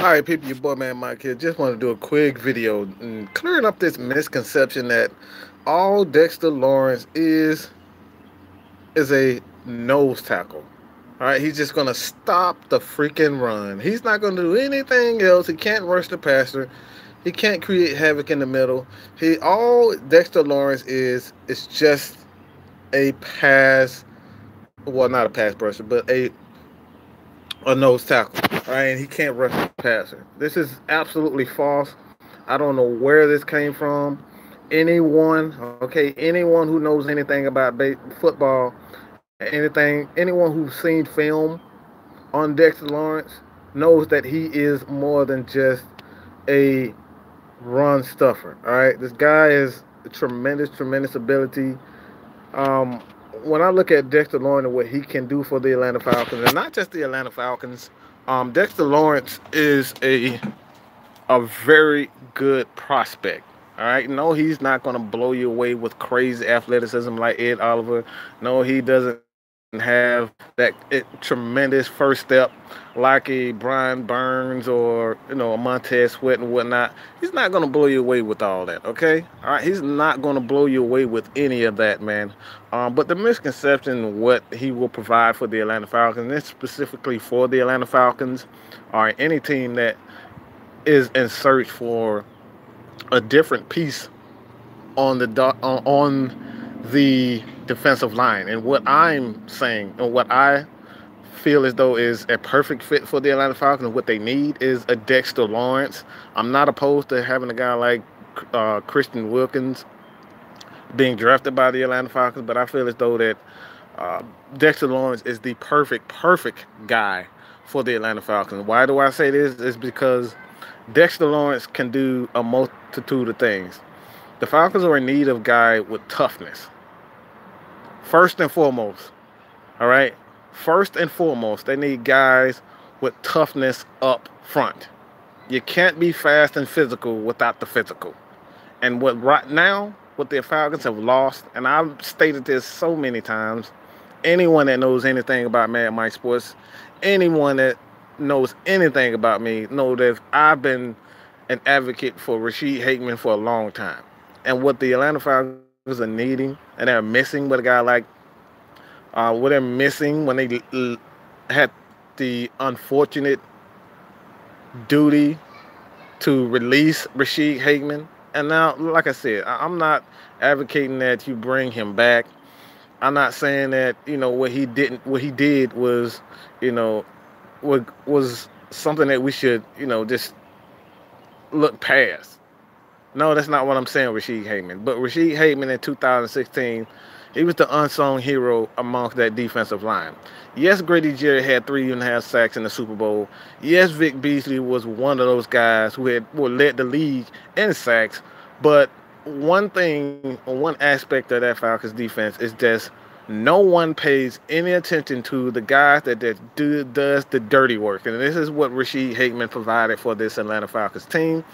All right, people, your boy man Mike here. Just want to do a quick video and clearing up this misconception that all Dexter Lawrence is a nose tackle. All right, he's just gonna stop the freaking run. He's not gonna do anything else. He can't rush the passer. He can't create havoc in the middle. He all Dexter Lawrence is just a pass. Well, not a pass brusher, but a nose tackle. All right, and he can't rush the passer. This is absolutely false. I don't know where this came from. Anyone who knows anything about football, anyone who's seen film on Dexter Lawrence knows that he is more than just a run stuffer. All right, this guy is a tremendous ability. Um, when I look at Dexter Lawrence and what he can do for the Atlanta Falcons, and not just the Atlanta Falcons, Dexter Lawrence is a very good prospect. All right, no, he's not going to blow you away with crazy athleticism like Ed Oliver. No, he doesn't have that tremendous first step like a Brian Burns or a Montez Sweat and whatnot. He's not going to blow you away with all that. Okay, all right, he's not going to blow you away with any of that, man. But the misconception, what he will provide for the Atlanta Falcons, and specifically for the Atlanta Falcons, or any team that is in search for a different piece on the defensive line. And what I'm saying and what I feel as though is a perfect fit for the Atlanta Falcons, what they need is a Dexter Lawrence. I'm not opposed to having a guy like Christian Wilkins being drafted by the Atlanta Falcons, but I feel as though that Dexter Lawrence is the perfect guy for the Atlanta Falcons. Why do I say this? It's because Dexter Lawrence can do a multitude of things. The Falcons are in need of a guy with toughness. First and foremost, all right? First and foremost, they need guys with toughness up front. You can't be fast and physical without the physical. And right now, what the Falcons have lost, and I've stated this so many times, anyone that knows anything about Mad Mike Sports, anyone that knows anything about me know that I've been an advocate for Rashid Hakeman for a long time. And what the Atlanta Falcons are needing, and they're missing with a guy like, what they're missing when they had the unfortunate duty to release Rashid Hakeman. And now, like I said, I'm not advocating that you bring him back. I'm not saying that, what he did was, was something that we should, just look past. No, that's not what I'm saying, Rashid Hakeman. But Rashid Hakeman in 2016, he was the unsung hero amongst that defensive line. Yes, Grady Jarrett had 3.5 sacks in the Super Bowl. Yes, Vic Beasley was one of those guys who led the league in sacks. But one aspect of that Falcons defense is just no one pays any attention to the guys that does the dirty work. And this is what Rashid Hakeman provided for this Atlanta Falcons team.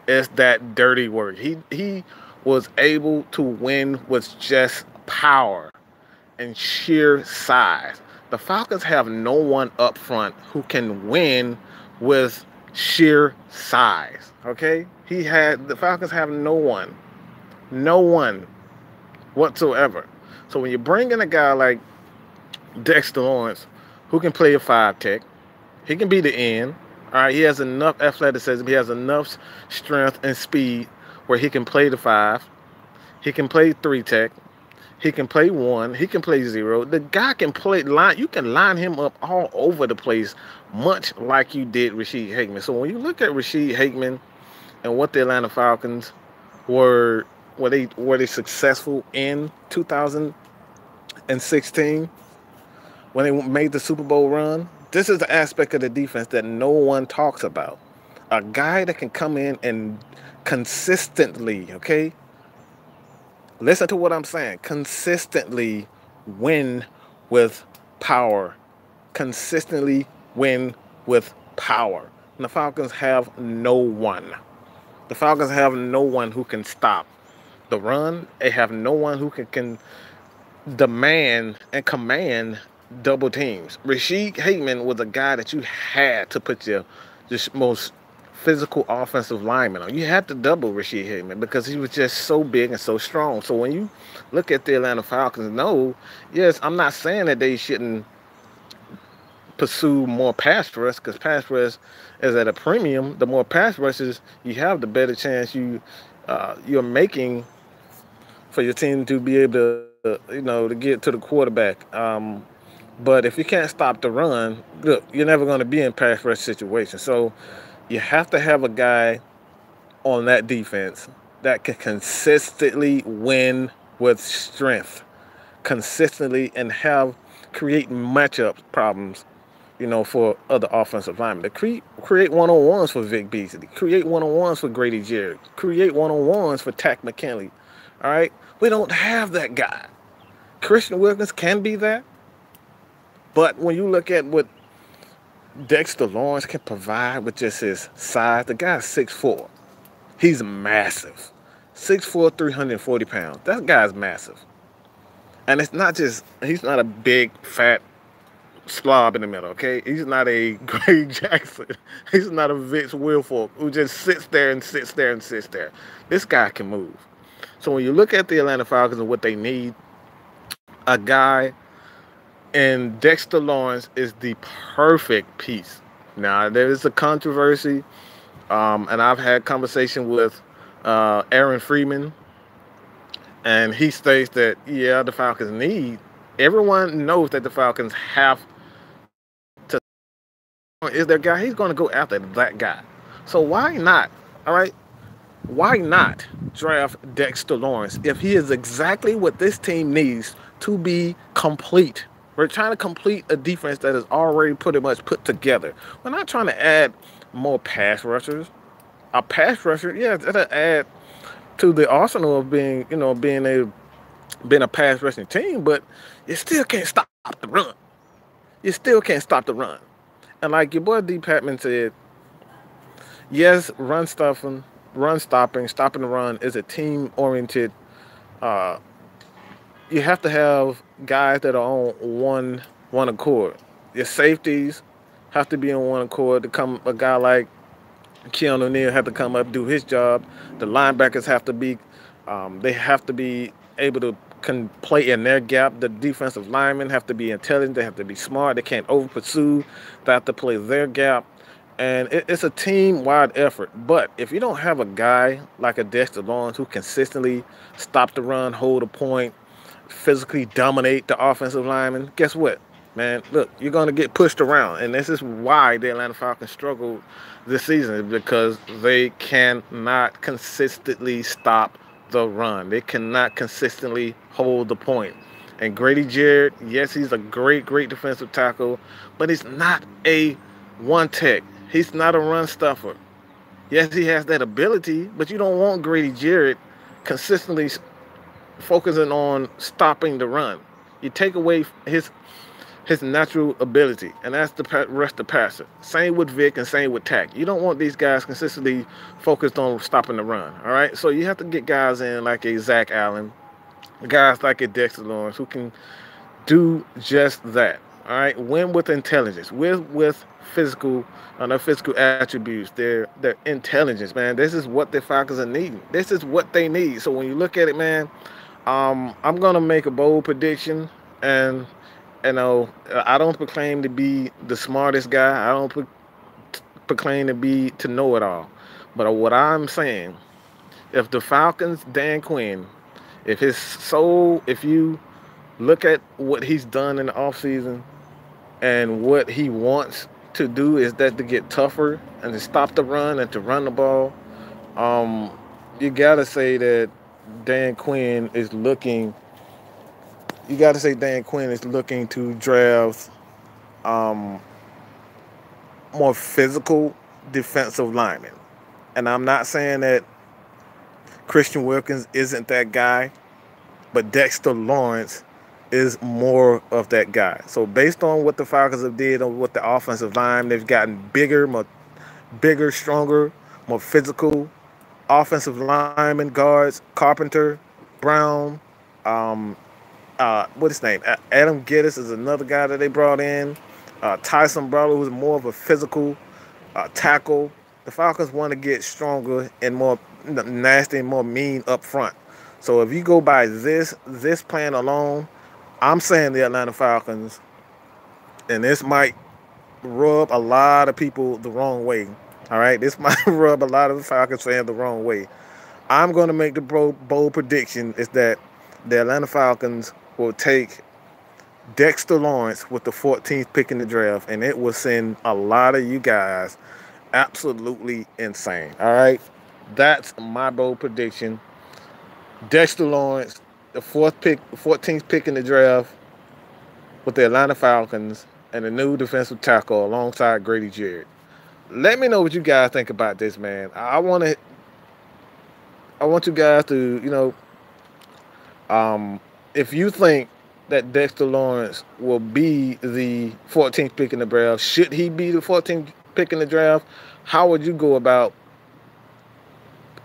It's that dirty work. He was able to win with just power and sheer size. The Falcons have no one up front who can win with sheer size. Okay? The Falcons have no one whatsoever. So when you bring in a guy like Dexter Lawrence, who can play a 5-tech, he can be the end. All right, he has enough athleticism. He has enough strength and speed where he can play the 5. He can play 3-tech. He can play 1. He can play 0. The guy can play line. You can line him up all over the place, much like you did Rashid Hakeman. So when you look at Rashid Hakeman and what the Atlanta Falcons were they successful in 2016 when they made the Super Bowl run? This is the aspect of the defense that no one talks about. A guy that can come in and consistently, okay? Listen to what I'm saying. Consistently win with power. Consistently win with power. And the Falcons have no one. The Falcons have no one who can stop the run. They have no one who can demand and command double teams. Rashid Hakeman was a guy that you had to put your most physical offensive lineman. You had to double Rasheed Hickman because he was just so big and so strong. So when you look at the Atlanta Falcons, no, yes, I'm not saying that they shouldn't pursue more pass rush because pass rush is at a premium. The more pass rushes you have, the better chance you're making for your team to be able to to get to the quarterback. But if you can't stop the run, look, you're never going to be in pass rush situations. So you have to have a guy on that defense that can consistently win with strength, consistently, and create matchup problems, for other offensive linemen. To create one-on-ones for Vic Beasley, create one-on-ones for Grady Jarrett, create one-on-ones for Tack McKinley. All right? We don't have that guy. Christian Wilkins can be that. But when you look at what Dexter Lawrence can provide with just his size, the guy's 6'4". He's massive. 6'4", 340 pounds. That guy's massive. And it's not just, he's not a big, fat slob in the middle, okay? He's not a Greg Jackson. He's not a Vince Wilfork who just sits there and sits there and sits there. This guy can move. So when you look at the Atlanta Falcons and what they need, a guy and Dexter Lawrence is the perfect piece. Now, there is a controversy, and I've had conversation with Aaron Freeman, and he states that, yeah, the Falcons need, everyone knows that the Falcons have to, is their guy, he's going to go after that guy. So why not, all right, why not draft Dexter Lawrence if he is exactly what this team needs to be complete? We're trying to complete a defense that is already pretty much put together. We're not trying to add more pass rushers. A pass rusher, yeah, that'll add to the arsenal of being a pass rushing team, but you still can't stop the run. You still can't stop the run. And like your boy D. Patman said, yes, stopping the run is a team-oriented. You have to have guys that are on one accord. Your safeties have to be on one accord. A guy like Keanu O'Neal have to come up, do his job. The linebackers have to be, they have to be able to play in their gap. The defensive linemen have to be intelligent. They have to be smart. They can't over pursue. They have to play their gap. And it's a team-wide effort. But if you don't have a guy like a Dexter Lawrence who consistently stop the run, hold a point, physically dominate the offensive lineman, guess what, man? Look, you're going to get pushed around. And this is why the Atlanta Falcons struggled this season, because they cannot consistently stop the run. They cannot consistently hold the point. And Grady Jarrett, yes, he's a great defensive tackle, but he's not a one-tech. He's not a run stuffer. Yes, he has that ability, but you don't want Grady Jarrett consistently focusing on stopping the run. You take away his natural ability, and that's the rest of passer. Same with Vic and same with Tack. You don't want these guys consistently focused on stopping the run, all right? So you have to get guys in like a Zach Allen, guys like a Dexter Lawrence who can do just that, all right? Win with intelligence, with physical attributes, their intelligence, man. This is what the Falcons are needing. This is what they need. So when you look at it, man, I'm going to make a bold prediction, and I don't proclaim to be the smartest guy. I don't proclaim to know it all. But what I'm saying, if the Falcons, Dan Quinn, if you look at what he's done in the offseason and what he wants to do is that to get tougher and to stop the run and to run the ball, you got to say that Dan Quinn is looking to draft more physical defensive linemen. And I'm not saying that Christian Wilkins isn't that guy, but Dexter Lawrence is more of that guy. So based on what the Falcons have did on with the offensive line, they've gotten bigger, stronger, more physical offensive linemen, guards, Carpenter, Brown, what's his name? Adam Geddes is another guy that they brought in. Tyson Brawler, who's more of a physical tackle. The Falcons want to get stronger and more nasty and more mean up front. So if you go by this plan alone, I'm saying the Atlanta Falcons, and this might rub a lot of people the wrong way. All right, this might rub a lot of the Falcons fans the wrong way. I'm going to make the bold prediction is that the Atlanta Falcons will take Dexter Lawrence with the 14th pick in the draft, and it will send a lot of you guys absolutely insane. All right, that's my bold prediction. Dexter Lawrence, the 14th pick in the draft with the Atlanta Falcons, and a new defensive tackle alongside Grady Jarrett. Let me know what you guys think about this, man. I want you guys to, if you think that Dexter Lawrence will be the 14th pick in the draft, should he be the 14th pick in the draft? How would you go about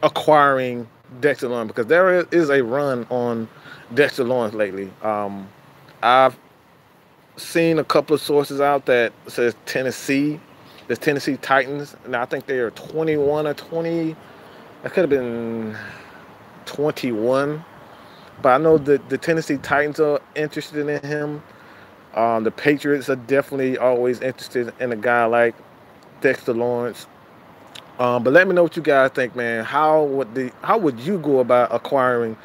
acquiring Dexter Lawrence? Because there is a run on Dexter Lawrence lately. I've seen a couple of sources out that says Tennessee, the Tennessee Titans, and I think they are 21 or 20. That could have been 21. But I know that the Tennessee Titans are interested in him. The Patriots are definitely always interested in a guy like Dexter Lawrence. But let me know what you guys think, man. How would you go about acquiring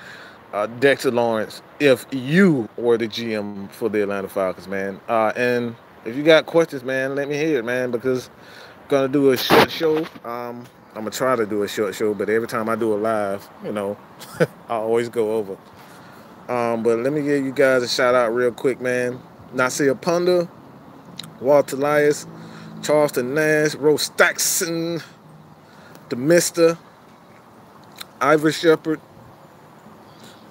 Dexter Lawrence if you were the GM for the Atlanta Falcons, man? And if you got questions, man, let me hear it, man, because I'm going to do a short show. I'm going to try to do a short show, but every time I do a live, I always go over. But let me give you guys a shout out real quick, man. Nasir Punda, Walter Elias, Charleston Nash, Rose Stackson, the Mister, Ivor Shepherd.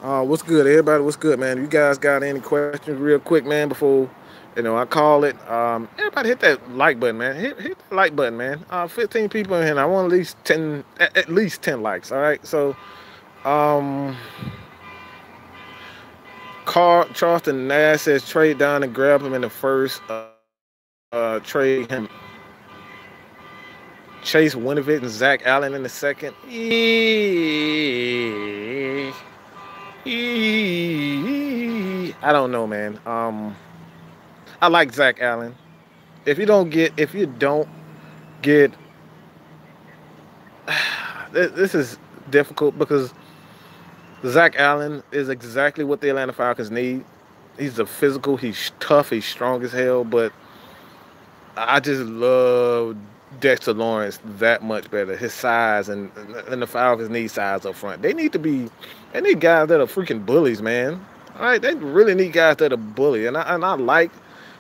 What's good, everybody? What's good, man? You guys got any questions real quick, man, before I call it? Everybody hit that like button, man. Hit the like button, man. 15 people in here. I want at least 10 likes. All right. So Charleston Nash says trade down and grab him in the first. Trade him. Chase Winovich and Zach Allen in the second. I don't know, man. I like Zach Allen. If you don't get, this is difficult because Zach Allen is exactly what the Atlanta Falcons need. He's a physical, he's tough, he's strong as hell, but I just love Dexter Lawrence that much better. His size and the Falcons need size up front. They need guys that are freaking bullies, man. All right, they really need guys that are bully. And I like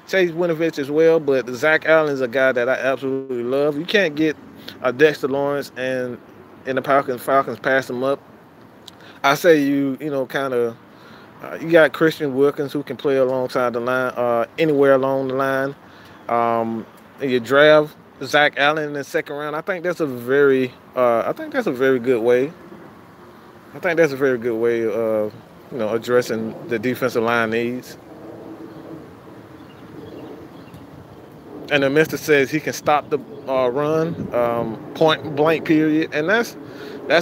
Chase Winovich as well, but Zach Allen is a guy that I absolutely love. You can't get a Dexter Lawrence and the Falcons pass him up. I say you got Christian Wilkins who can play alongside the line, anywhere along the line. You draft Zach Allen in the second round. I think that's a very good way. I think that's a very good way of addressing the defensive line needs. And the Mister says he can stop the run, point blank period, and that's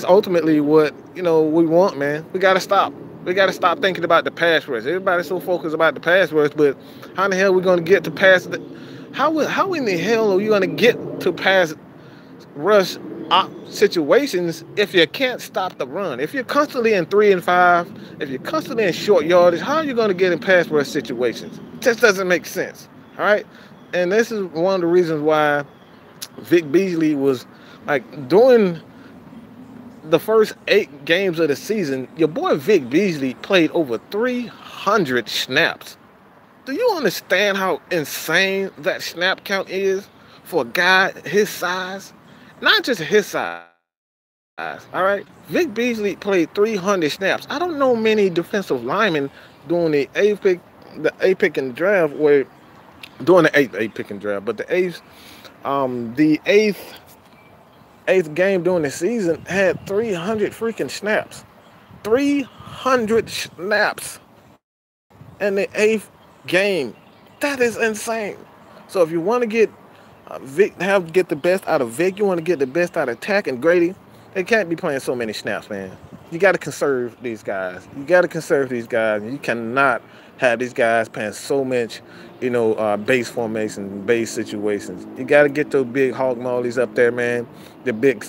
ultimately what we want, man. We gotta stop. We gotta stop thinking about the pass rush. Everybody's so focused about the pass rush, but how in the hell are we gonna get to pass? How in the hell are you gonna get to pass rush situations if you can't stop the run? If you're constantly in 3 and 5, if you're constantly in short yardage, how are you gonna get in pass rush situations? It just doesn't make sense. All right. And this is one of the reasons why Vic Beasley was during the first 8 games of the season, your boy Vic Beasley played over 300 snaps. Do you understand how insane that snap count is for a guy his size? Not just his size. All right. Vic Beasley played 300 snaps. I don't know many defensive linemen during the 8th pick in the draft where during the eighth pick and draft, but the eighth game during the season had 300 freaking snaps. 300 snaps in the 8th game. That is insane. So if you want to get Vic have to get the best out of Vic. You want to get the best out of Tack and Grady. They can't be playing so many snaps, man. You got to conserve these guys. You got to conserve these guys. You cannot have these guys playing so much, base formation, base situations. You got to get those big hog mollies up there, man. The big,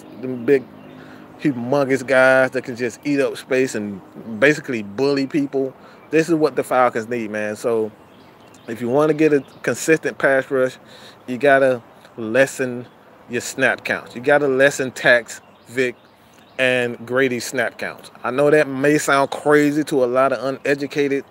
humongous guys that can just eat up space and basically bully people. This is what the Falcons need, man. So if you want to get a consistent pass rush, you got to lessen your snap counts. You got to lessen Tax, Vic, and Grady's snap counts. I know that may sound crazy to a lot of uneducated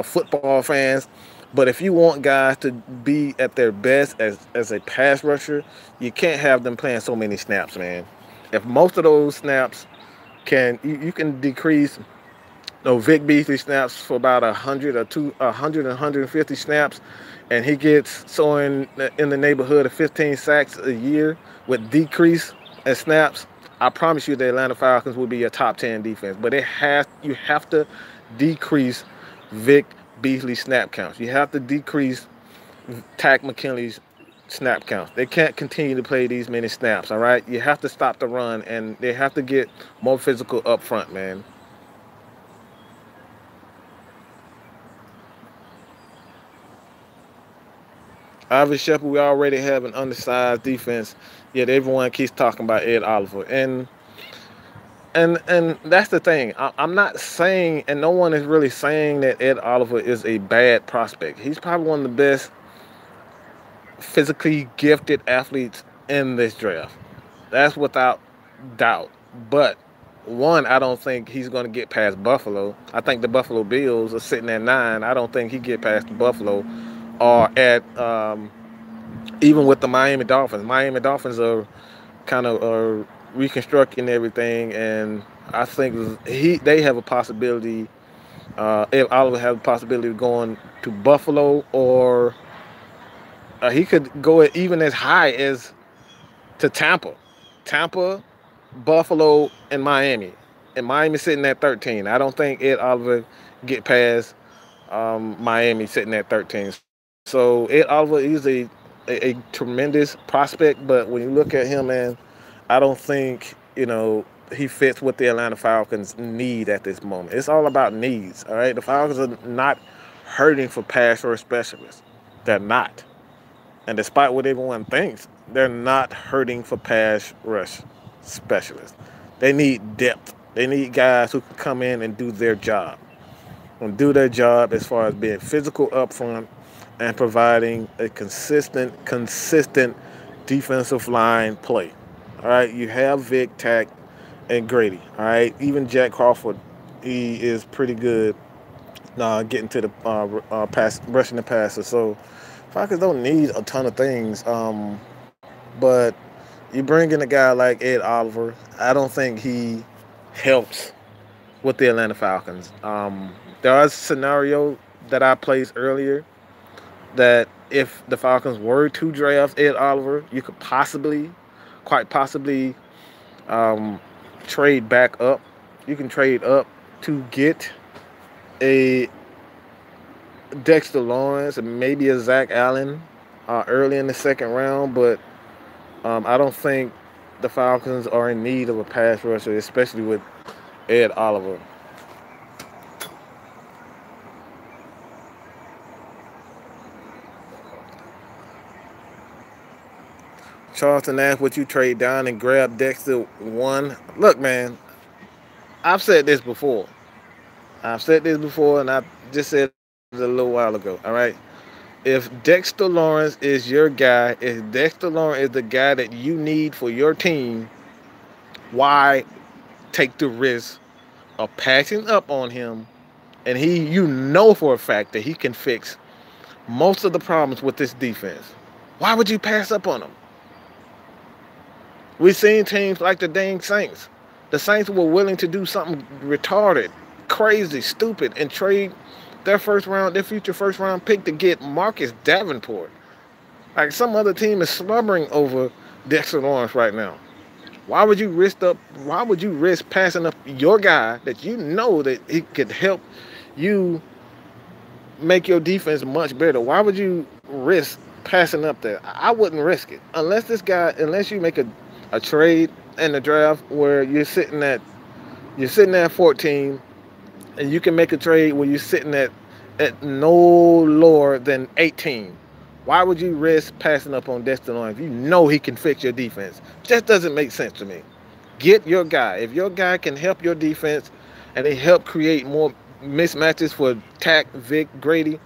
football fans, but if you want guys to be at their best as a pass rusher, you can't have them playing so many snaps, man. If most of those snaps you can decrease Vic Beasley snaps for about 100 or 150 snaps, and he gets in the neighborhood of 15 sacks a year with decrease in snaps. I promise you the Atlanta Falcons will be a top 10 defense. But you have to decrease Vic Beasley snap counts. You have to decrease Tack McKinley's snap counts. They can't continue to play these many snaps, all right? You have to stop the run, and they have to get more physical up front, man. Ivan Shepard, we already have an undersized defense, yet everyone keeps talking about Ed Oliver. And that's the thing. I'm not saying, and no one is really saying that Ed Oliver is a bad prospect. He's probably one of the best physically gifted athletes in this draft. That's without doubt. But one, I don't think he's going to get past Buffalo. I think the Buffalo Bills are sitting at 9. I don't think he get past Buffalo or at even with the Miami Dolphins. Miami Dolphins are kind of reconstructing everything, and I think they have a possibility. If Oliver has a possibility of going to Buffalo, or he could go even as high as to Tampa, Buffalo, and Miami. And Miami sitting at 13. I don't think Ed Oliver get past Miami sitting at 13. So Ed Oliver is a tremendous prospect, but when you look at him, man, I don't think he fits what the Atlanta Falcons need at this moment. It's all about needs, all right? The Falcons are not hurting for pass rush specialists. They're not. And despite what everyone thinks, they're not hurting for pass rush specialists. They need depth. They need guys who can come in and do their job. And do their job as far as being physical up front and providing a consistent defensive line play. All right, you have Vic, Tack, and Grady. All right, even Jack Crawford, he is pretty good getting to the rushing the passer. So Falcons don't need a ton of things, but you bring in a guy like Ed Oliver, I don't think he helps with the Atlanta Falcons. There was a scenario that I placed earlier that if the Falcons were to draft Ed Oliver, you could quite possibly, trade back up. You can trade up to get a Dexter Lawrence and maybe a Zach Allen early in the second round, but I don't think the Falcons are in need of a pass rusher, especially with Ed Oliver. Charleston asked, would you trade down and grab Dexter 1? Look, man, I've said this before. And I just said it a little while ago, all right? If Dexter Lawrence is your guy, if Dexter Lawrence is the guy that you need for your team, why take the risk of passing up on him? And you know for a fact that he can fix most of the problems with this defense. Why would you pass up on him? We've seen teams like the dang Saints. The Saints were willing to do something retarded, crazy, stupid, and trade their future first round pick to get Marcus Davenport. Like some other team is slumbering over Dexter Lawrence right now. Why would you risk passing up your guy that you know that he could help you make your defense much better? Why would you risk passing up there. I wouldn't risk it unless you make a trade in the draft where you're sitting at 14, and you can make a trade where you're sitting at no lower than 18. Why would you risk passing up on Dexter if you know he can fix your defense? Just doesn't make sense to me. Get your guy. If your guy can help your defense and they help create more mismatches for Tack, Vic, Grady,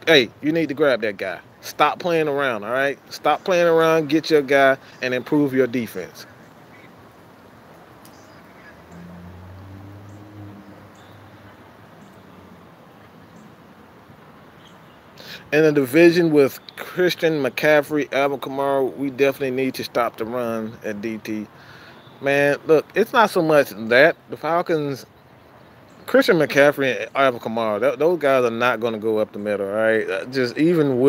hey, you need to grab that guy. Stop playing around, all right? Stop playing around, get your guy, and improve your defense. In a division with Christian McCaffrey, Alvin Kamara, we definitely need to stop the run at DT. Man, look, it's not so much that. The Falcons, Christian McCaffrey and Alvin Kamara, those guys are not going to go up the middle, all right? Just even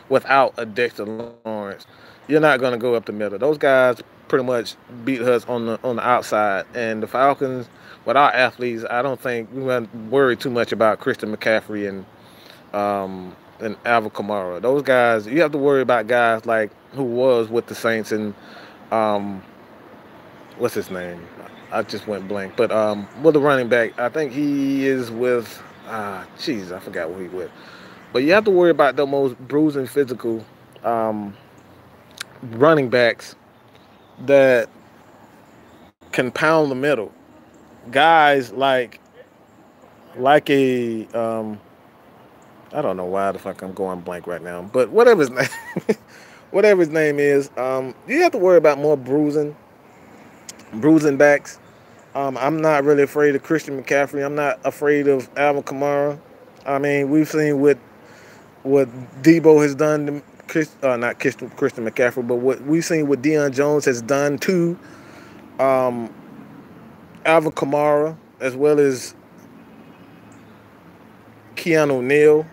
without a Dexter Lawrence, you're not going to go up the middle. Those guys pretty much beat us on the outside. And the Falcons, with our athletes, I don't think we want to worry too much about Christian McCaffrey and Alvin Kamara. Those guys, you have to worry about guys like who was with the Saints and um, what's his name? I just went blank. But with the running back, I think he is with I forgot who he with. But you have to worry about the most bruising physical um, running backs that can pound the middle. Guys like a I don't know why the fuck I'm going blank right now, but whatever his name, whatever his name is, you have to worry about more bruising backs. I'm not really afraid of Christian McCaffrey. I'm not afraid of Alvin Kamara. I mean, we've seen what Debo has done to not Christian McCaffrey, but what we've seen what Deion Jones has done to um, Alvin Kamara, as well as Keanu Neal.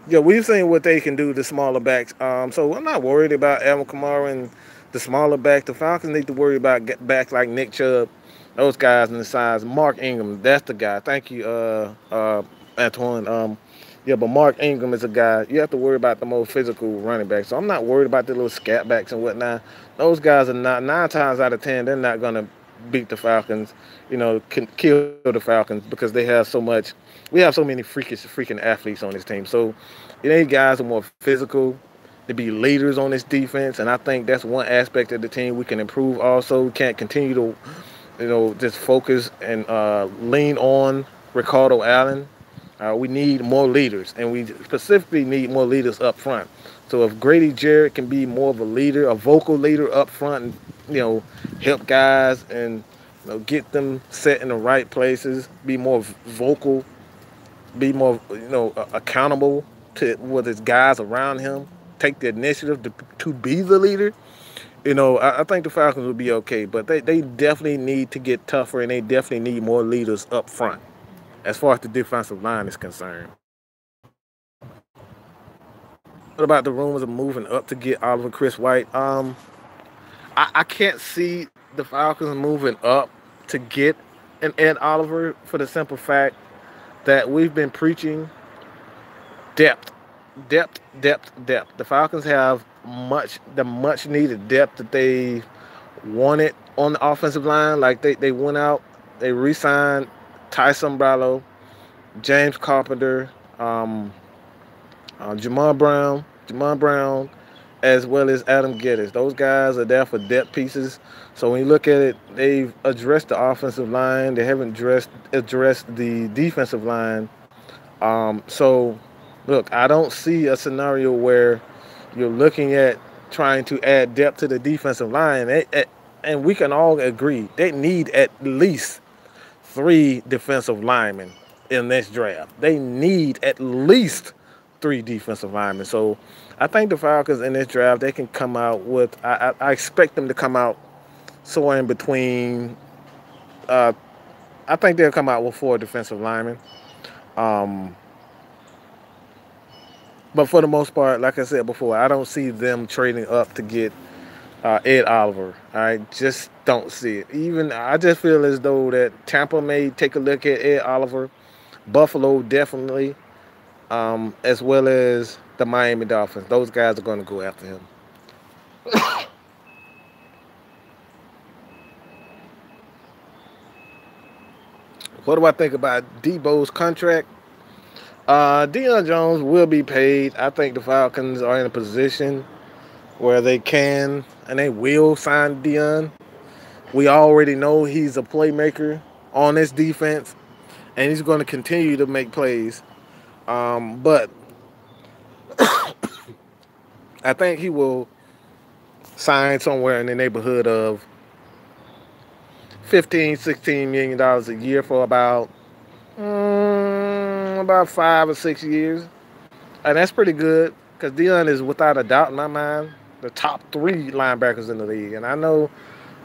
Yeah, we've seen what they can do to smaller backs. So I'm not worried about Alvin Kamara and the smaller back. The Falcons need to worry about backs like Nick Chubb, those guys in the size. Mark Ingram, that's the guy. Thank you, Antoine. Yeah, but Mark Ingram is a guy. You have to worry about the more physical running backs. So I'm not worried about the little scat backs and whatnot. Those guys are not, 9 times out of 10, they're not going to beat the Falcons, can kill the Falcons because we have so many freaking athletes on this team. So you need guys who are more physical to be leaders on this defense. And I think that's one aspect of the team we can improve also. We can't continue to, just focus and lean on Ricardo Allen. We need more leaders, and we specifically need more leaders up front. So if Grady Jarrett can be more of a leader, a vocal leader up front, and help guys and get them set in the right places, be more vocal, be more accountable to what his guys around him, take the initiative to be the leader. I think the Falcons will be okay, but they definitely need to get tougher, and they definitely need more leaders up front as far as the defensive line is concerned. What about the rumors of moving up to get Oliver Chris White? I can't see the Falcons moving up to get an Ed Oliver for the simple fact that we've been preaching depth, depth, depth, depth. The Falcons have the much needed depth that they wanted on the offensive line. Like they went out, they re-signed Tyson Brallo, James Carpenter, Jamon Brown, as well as Adam Geddes. Those guys are there for depth pieces. So when you look at it, they've addressed the offensive line. They haven't addressed the defensive line. So, look, I don't see a scenario where you're looking at trying to add depth to the defensive line. And we can all agree they need at least 3 defensive linemen in this draft. They need at least 3 defensive linemen. So I think the Falcons in this draft, they can come out with, I expect them to come out somewhere in between, I think they'll come out with 4 defensive linemen. But for the most part, like I said before, I don't see them trading up to get Ed Oliver. I just don't see it. I just feel as though that Tampa may take a look at Ed Oliver. Buffalo definitely, as well as the Miami Dolphins. Those guys are going to go after him. What do I think about Debo's contract? Deion Jones will be paid. I think the Falcons are in a position where they can and they will sign Deion. We already know he's a playmaker on this defense, and he's going to continue to make plays. But I think he will sign somewhere in the neighborhood of 15, $16 million a year for about 5 or 6 years, and that's pretty good because Deion is without a doubt in my mind the top three linebackers in the league, and I know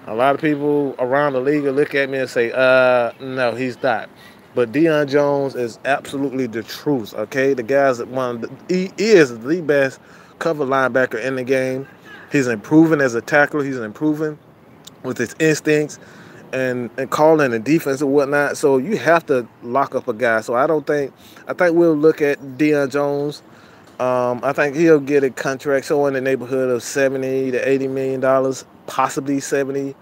a lot of people around the league will look at me and say, no, he's not. But Deion Jones is absolutely the truth, okay? The guy's he is the best cover linebacker in the game. He's improving as a tackler. He's improving with his instincts and calling the defense and whatnot. So you have to lock up a guy. So I think we'll look at Deion Jones. I think he'll get a contract somewhere in the neighborhood of $70 to $80 million, possibly $70,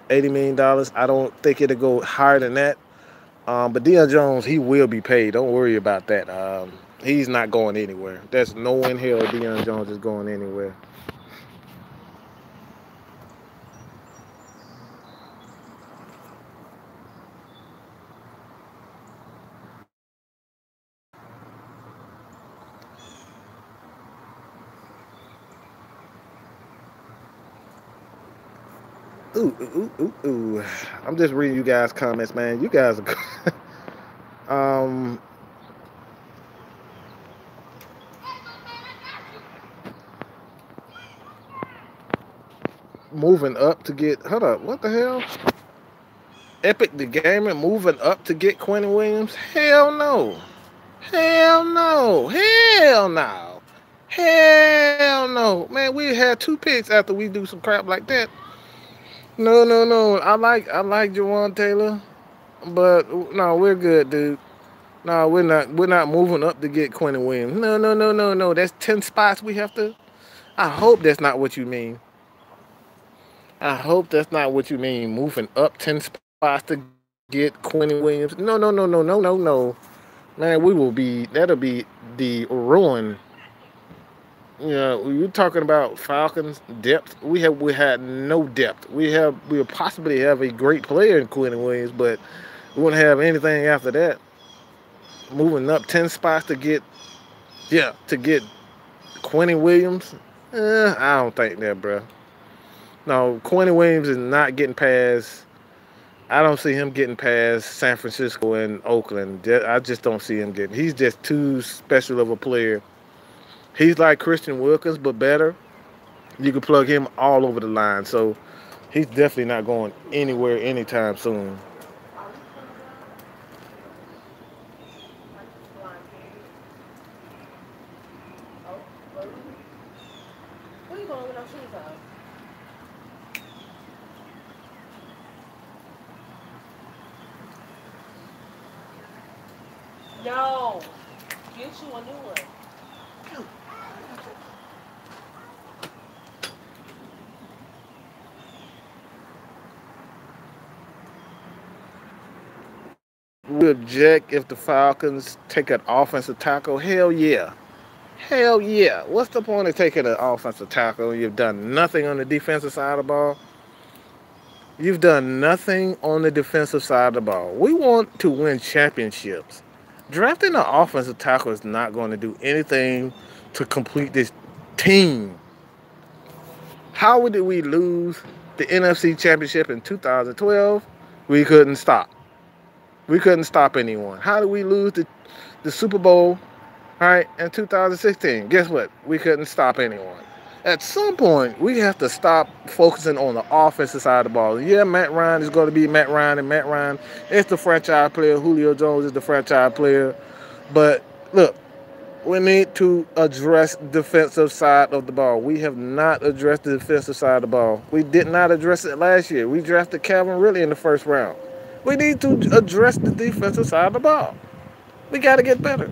$80 million. I don't think it'll go higher than that. But Deion Jones, he will be paid. Don't worry about that. He's not going anywhere. There's no in hell Deion Jones is going anywhere. Ooh, ooh, ooh, ooh. I'm just reading you guys' comments, man. You guys are moving up to get. Hold up, what the hell? Epic the Gamer moving up to get Quentin Williams? Hell no. Hell no. Hell no. Hell no. Man, we had 2 picks after we do some crap like that. No, no, no. I like Jawan Taylor, but no, we're good, dude. No, we're not moving up to get Quentin Williams. No, no, no, no, no. That's 10 spots we have to. I hope that's not what you mean. I hope that's not what you mean. Moving up 10 spots to get Quentin Williams. No, no, no, no, no, no, no. Man, that'll be the ruin. You know, you're talking about Falcons depth. We had no depth. We'll possibly have a great player in Quentin Williams, but we wouldn't have anything after that. Moving up 10 spots to get Quentin Williams. I don't think that, bro. No, Quentin Williams is not getting past. I don't see him getting past San Francisco and Oakland. I just don't see him getting. He's just too special of a player. He's like Christian Wilkins, but better. You can plug him all over the line. So he's definitely not going anywhere anytime soon. No, get you a new one. We object if the Falcons take an offensive tackle. Hell yeah. Hell yeah. What's the point of taking an offensive tackle when you've done nothing on the defensive side of the ball? You've done nothing on the defensive side of the ball. We want to win championships. Drafting an offensive tackle is not going to do anything to complete this team. How did we lose the NFC Championship in 2012? We couldn't stop. We couldn't stop anyone. How did we lose the Super Bowl, all right, in 2016? Guess what? We couldn't stop anyone. At some point, we have to stop focusing on the offensive side of the ball. Yeah, Matt Ryan is going to be Matt Ryan, and Matt Ryan is the franchise player. Julio Jones is the franchise player. But look, we need to address the defensive side of the ball. We have not addressed the defensive side of the ball. We did not address it last year. We drafted Calvin Ridley in the first round. We need to address the defensive side of the ball. We got to get better.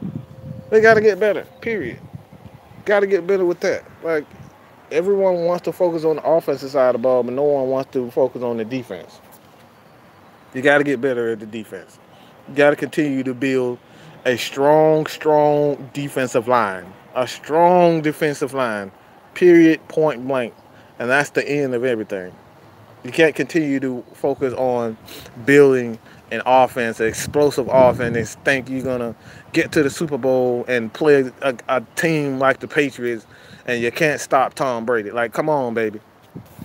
We got to get better. Period. Got to get better with that. Like everyone wants to focus on the offensive side of the ball, but no one wants to focus on the defense. You got to get better at the defense. You got to continue to build a strong defensive line. A strong defensive line. Period. Point blank. And that's the end of everything. You can't continue to focus on building an offense, an explosive offense, and think you're gonna get to the Super Bowl and play a team like the Patriots, and you can't stop Tom Brady. Like, come on, baby,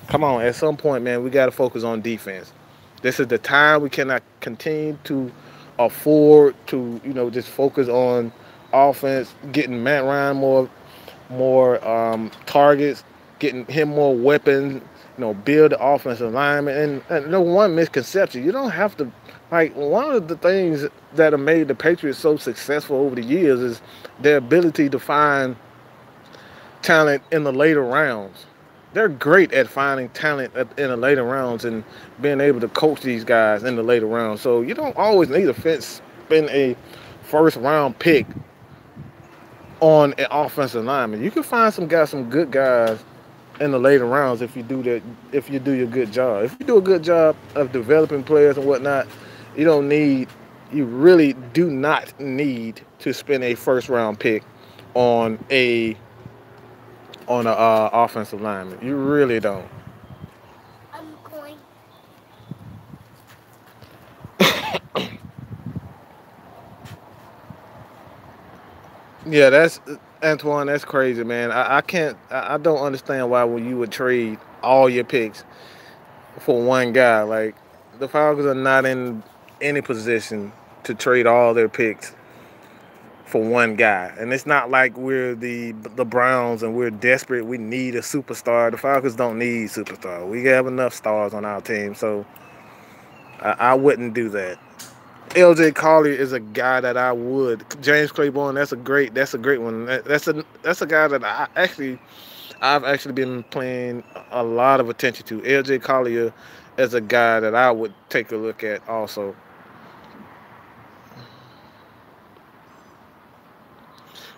come on. At some point, man, we got to focus on defense. This is the time. We cannot continue to afford to, just focus on offense, getting Matt Ryan more targets, getting him more weapons, build the offensive alignment. And one misconception, you don't have to, like, one of the things that have made the Patriots so successful over the years is their ability to find talent in the later rounds. They're great at finding talent in the later rounds and being able to coach these guys in the later rounds. So you don't always need to spend a first round pick on an offensive lineman. You can find some good guys in the later rounds if you do that. If you do your good job, if you do a good job of developing players and whatnot, you really do not need to spend a first round pick on a offensive lineman. You really don't. I'm going. Yeah, that's Antoine. That's crazy, man. I can't. I don't understand why when you would trade all your picks for one guy. Like the Falcons are not in any position to trade all their picks for one guy, and it's not like we're the Browns and we're desperate. We need a superstar. The Falcons don't need superstar. We have enough stars on our team, so I wouldn't do that. LJ Collier is a guy that I would. James Claiborne, that's a great one. That's a guy that I've actually been paying a lot of attention to. LJ Collier is a guy that I would take a look at also.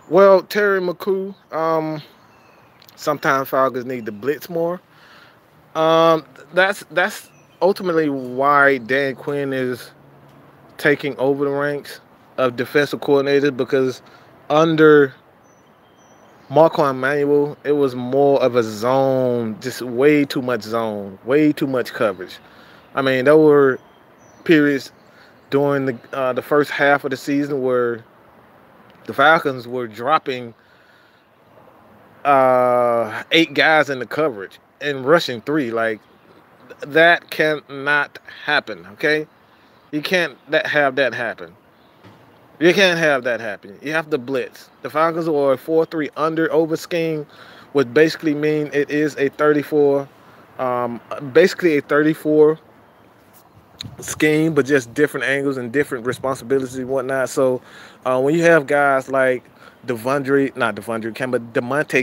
Well, Terry McCoo, sometimes Falcons need to blitz more. That's ultimately why Dan Quinn is taking over the ranks of defensive coordinators, because under Marquand Manuel, it was more of a zone, just way too much zone, way too much coverage. I mean, there were periods during the first half of the season where the Falcons were dropping 8 guys in the coverage and rushing 3. Like, that cannot happen, okay? You can't have that happen. You can't have that happen. You have to blitz. The Falcons are a 4-3 over scheme, which basically mean it is a 34, basically a 34 scheme, but just different angles and different responsibilities and whatnot. So when you have guys like Demonte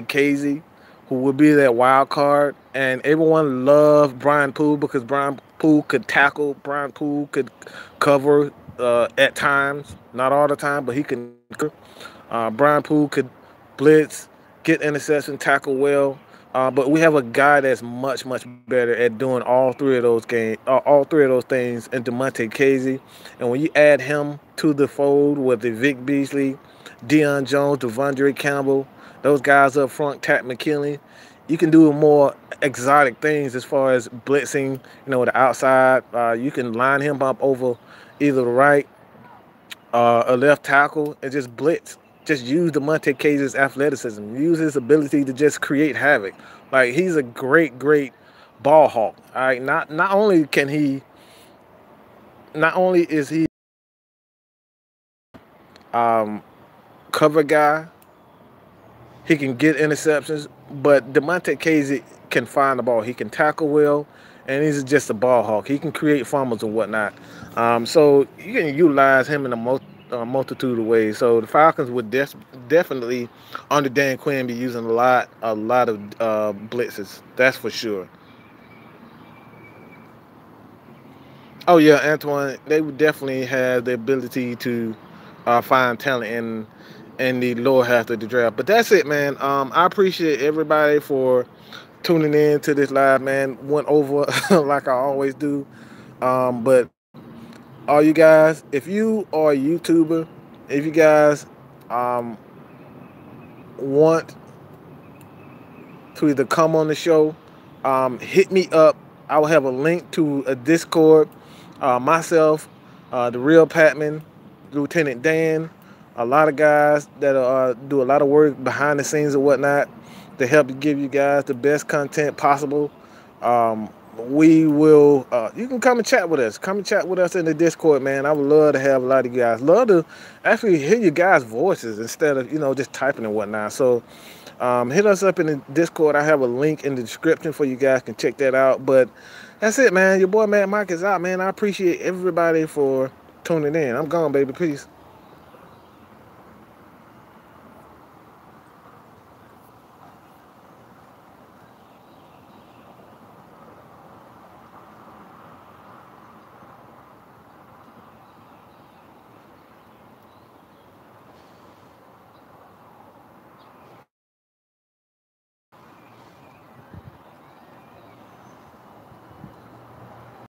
Casey, who would be that wild card, and everyone loved Brian Poole because Brian Poole could tackle, Brian Poole could cover at times, not all the time, but he could. Brian Poole could blitz, get interception, tackle well. But we have a guy that's much better at doing all three of those things, in Demonte Casey. And when you add him to the fold with the Vic Beasley, Deion Jones, Devondre Campbell, those guys up front, Tat McKinley, you can do more exotic things as far as blitzing. The outside, you can line him up over either the right or left tackle and just blitz. Just use Demonte Casey's athleticism. Use his ability to just create havoc. Like, he's a great ball hawk. All right, not only is he cover guy, he can get interceptions, but Demonte Casey can find the ball. He can tackle well, and he's just a ball hawk. He can create fumbles and whatnot. So you can utilize him in a multitude of ways. So the Falcons would definitely, under Dan Quinn, be using a lot of blitzes. That's for sure. Oh yeah, Antoine, they would definitely have the ability to find talent in the lower half of the draft. But that's it, man. I appreciate everybody for tuning in to this live, man. Went over like I always do. But all you guys, if you are a YouTuber, if you guys um, want to either come on the show, hit me up. I will have a link to a Discord. Myself, the real Patman, Lieutenant Dan, a lot of guys that do a lot of work behind the scenes and whatnot to help give you guys the best content possible. We will, you can come and chat with us. Come and chat with us in the Discord, man. I would love to have a lot of you guys. Love to actually hear you guys' voices instead of, just typing and whatnot. So hit us up in the Discord. I have a link in the description for you guys can check that out. But that's it, man. Your boy, Mad Mike, is out, man. I appreciate everybody for tuning in. I'm gone, baby. Peace.